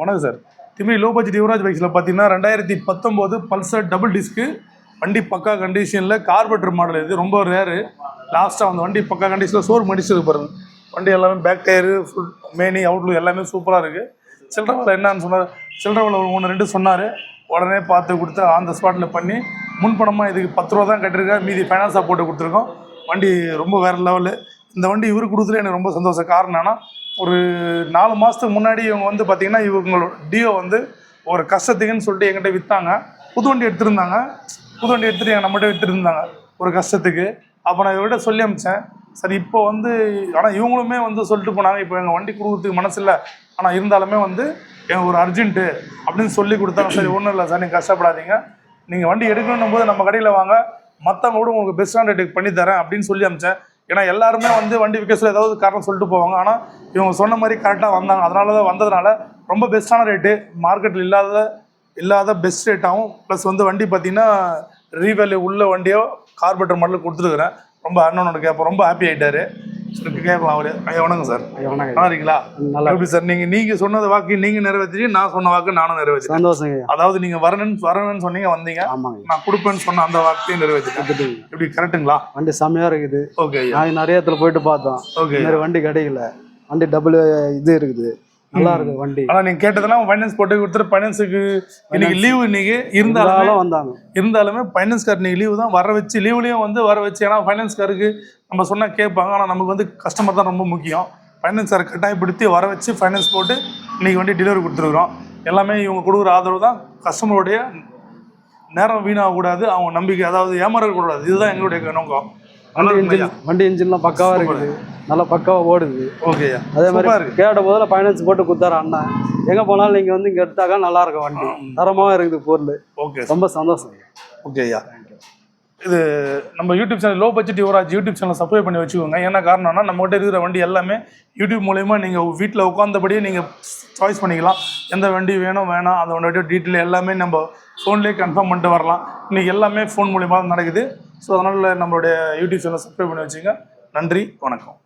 வணக்கம் sir. Timiri low budget Yuvaraj பைக்ஸில் பார்த்தீங்கன்னா 2019 பல்சர் டபுள் டிஸ்க்கு வண்டி பக்கா கண்டிஷனில் கார்பெட்டர் மாடல். இது ரொம்ப ரேரு. லாஸ்ட்டாக அந்த வண்டி பக்கா கண்டிஷனில் சோர் மடிச்சிருக்கு பாருங்கள். வண்டி எல்லாமே பேக் டயரு ஃபுல் மேனி அவுட்லுக் எல்லாமே சூப்பராக இருக்குது. சில்லற வேலை என்னன்னு சொன்னார், சில்லற வேலை 1-2 சொன்னார். உடனே பார்த்து கொடுத்து ஆன் த ஸ்பாட்டில் பண்ணி முன்பணமாக இதுக்கு 10 ரூபா தான் கட்டியிருக்கேன், மீதி ஃபைனான்ஸாக போட்டு கொடுத்துருக்கோம். வண்டி ரொம்ப வேறு லெவலு. இந்த வண்டி இவருக்கு கொடுத்துட்டு எனக்கு ரொம்ப சந்தோஷம். காரணம் என்னன்னா, ஒரு 4 மாதத்துக்கு முன்னாடி இவங்க வந்து பார்த்திங்கன்னா இவங்களோட டியோ வந்து ஒரு கஷ்டத்துக்குன்னு சொல்லிட்டு என்கிட்ட விற்றாங்க. புது வண்டி எடுத்துகிட்டு நம்மகிட்ட விற்றுருந்தாங்க ஒரு கஷ்டத்துக்கு. அப்போ நான் இவர்கிட்ட சொல்லி அனுப்பிச்சேன். சரி இப்போ வந்து ஆனால் இவங்களுமே வந்து சொல்லிட்டு போனாங்க, இப்போ எங்கள் வண்டி கொடுக்குறதுக்கு மனசு இல்லை, ஆனால் இருந்தாலுமே வந்து எனக்கு ஒரு அர்ஜென்ட்டு அப்படின்னு சொல்லி கொடுத்தாங்க. சரி ஒன்றும் இல்லை சார், நீங்கள் கஷ்டப்படாதீங்க, நீங்கள் வண்டி எடுக்கணும் போது நம்ம கடையில் வாங்க, மற்றவங்க கூட உங்களுக்கு பெஸ்ட்டான ரேட்டுக்கு பண்ணி தரேன் அப்படின்னு சொல்லி அனுப்பிச்சேன். ஏன்னா எல்லாருமே வந்து வண்டி விற்கல ஏதாவது காரணம் சொல்லிட்டு போவாங்க. ஆனால் இவங்க சொன்ன மாதிரி கரெக்டாக வந்தாங்க. அதனால தான் வந்ததுனால ரொம்ப பெஸ்ட்டான ரேட்டு, மார்க்கெட்டில் இல்லாத பெஸ்ட் ரேட்டாகவும், ப்ளஸ் வந்து வண்டி பார்த்திங்கன்னா ரீவேல்யூ உள்ள வண்டியோ கார்பெட்டர் மாடலில் கொடுத்துருக்குறேன். ரொம்ப அண்ணனோட கேட்போம், ரொம்ப ஹாப்பி ஆகிட்டாரு. கேட்கலாம் அவரு. ஐயா வணக்கம் சார். நல்லா இருக்கீங்களா? நல்லா எப்படி சார்? நீங்கள் சொன்னது வாக்கு நீங்கள் நிறைவேற்றி, நான் சொன்ன வாக்கு நானும் நிறைவேற்றி. சந்தோஷம். அதாவது நீங்கள் வரணும்னு சொன்னீங்க, வந்தீங்க. நான் கொடுப்பேன்னு சொன்ன அந்த வாக்கையும் நிறைவேற்றிட்டேன். எப்படி கரெக்டுங்களா? வண்டி செம்மையாக இருக்குது. ஓகே. நான் நிறைய இடத்துல போயிட்டு பார்த்தோம். ஓகே. வண்டி கிடைக்கல, வண்டி டபுள் இது இருக்குது, நல்லா இருக்கு வண்டி. ஆனால் நீங்கள் கேட்டதெல்லாம் ஃபைனான்ஸ் போட்டு கொடுத்துட்டு, ஃபைனான்ஸுக்கு இன்னைக்கு லீவு, இன்னைக்கு இருந்தாலுமே ஃபைனான்ஸ்கார் இன்னைக்கு லீவு தான் வர வச்சு, லீவ்லேயும் வந்து வர வச்சு. ஏன்னா ஃபைனான்ஸ்காருக்கு நம்ம சொன்னால் கேட்பாங்க, ஆனால் நமக்கு வந்து கஸ்டமர் தான் ரொம்ப முக்கியம். ஃபைனான்ஸ்காரை கட்டாயப்படுத்தி வர வச்சு ஃபைனான்ஸ் போட்டு இன்னைக்கு வண்டி டெலிவரி கொடுத்துருக்குறோம். எல்லாமே இவங்க கொடுக்குற ஆதரவு தான். கஸ்டமருடைய நேரம் வீணாகக்கூடாது, அவங்க நம்பிக்கை, அதாவது ஏமாறக்கூடாது. இதுதான் எங்களுடைய நோக்கம். வண்டி இன்ஜின்லாம் பக்காவாக இருக்குது, நல்லா பக்காவாக ஓடுது. ஓகே. அதே மாதிரி கேட்ட போதில் ஃபைனான்ஸ் போட்டு கொடுத்தாரு அண்ணா. எங்கே போனாலும் நீங்கள் வந்து இங்கே எடுத்தாக்கா நல்லா இருக்கும், வண்டி தரமாக இருக்குது பொருள். ஓகே, ரொம்ப சந்தோஷம். ஓகே ஐயா. இது நம்ம YouTube channel low budget Yuvraj YouTube channel subscribe பண்ணி வச்சுக்கோங்க. என்ன காரணம்னா, நம்மகிட்ட இருக்கிற வண்டி எல்லாமே யூடியூப் மூலயமா நீங்கள் வீட்டில் உட்காந்தபடியே நீங்கள் சாய்ஸ் பண்ணிக்கலாம். எந்த வண்டி வேணும் வேணாம் அந்த வண்டியோட டீட்டெயில் எல்லாமே நம்ம ஃபோன்லேயே கன்ஃபார்ம் பண்ணிட்டு வரலாம். இன்றைக்கி எல்லாமே ஃபோன் மூலிமா தான் நடக்குது. ஸோ அதனால் நம்மளுடைய யூடியூப் சேனல் சப்ஸ்கிரைப் பண்ணி வச்சுங்க. நன்றி, வணக்கம்.